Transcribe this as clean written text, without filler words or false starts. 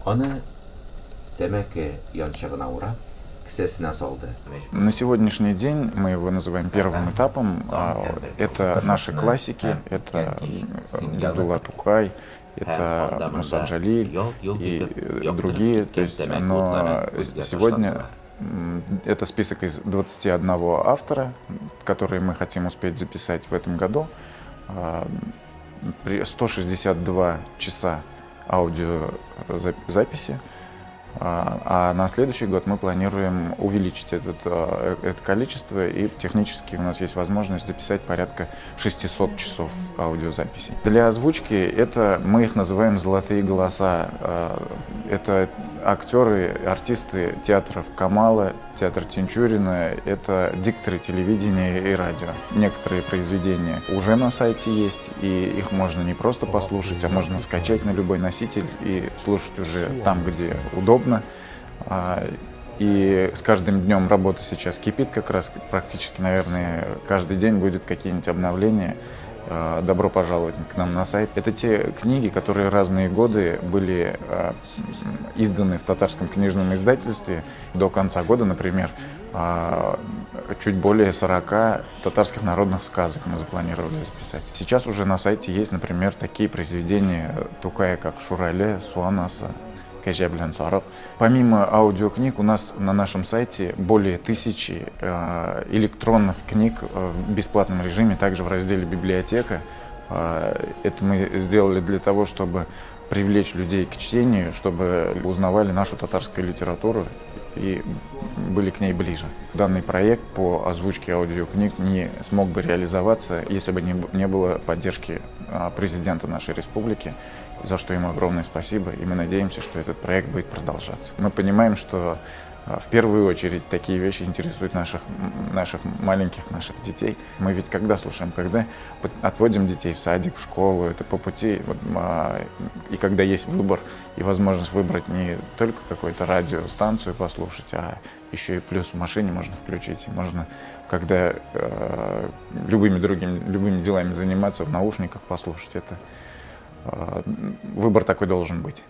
Аны тәмәке янчыгына урап, кесәсенә салды. На сегодняшний день мы его называем первым этапом. Это наши классики, это Абдулла Тукай, это Муса Джалиль и другие. То есть, но сегодня это список из 21 автора, которые мы хотим успеть записать в этом году. 162 часа аудиозаписи. А на следующий год мы планируем увеличить это количество, и технически у нас есть возможность записать порядка 600 часов аудиозаписей. Для озвучки мы их называем «золотые голоса». Это актеры, артисты театров Камала, театр Тинчурина, это дикторы телевидения и радио. Некоторые произведения уже на сайте есть, и их можно не просто послушать, а можно скачать на любой носитель и слушать уже там, где удобно. И с каждым днем работа сейчас кипит как раз, практически, наверное, каждый день будет какие-нибудь обновления. Добро пожаловать к нам на сайт. Это те книги, которые разные годы были изданы в татарском книжном издательстве. До конца года, например, чуть более 40 татарских народных сказок мы запланировали записать. Сейчас уже на сайте есть, например, такие произведения Тукая, как «Шурале», «Суанаса», «Кәҗә сарык». Помимо аудиокниг, у нас на нашем сайте более 1000 электронных книг в бесплатном режиме, также в разделе «Библиотека». Это мы сделали для того, чтобы привлечь людей к чтению, чтобы узнавали нашу татарскую литературу и были к ней ближе. Данный проект по озвучке аудиокниг не смог бы реализоваться, если бы не было поддержки президента нашей республики, за что ему огромное спасибо, и мы надеемся, что этот проект будет продолжаться. Мы понимаем, что в первую очередь такие вещи интересуют наших маленьких, наших детей. Мы ведь когда слушаем, когда отводим детей в садик, в школу, это по пути, и когда есть выбор и возможность выбрать не только какую-то радиостанцию послушать, а еще и плюс в машине можно включить, можно, когда любыми делами заниматься, в наушниках послушать, это выбор такой должен быть.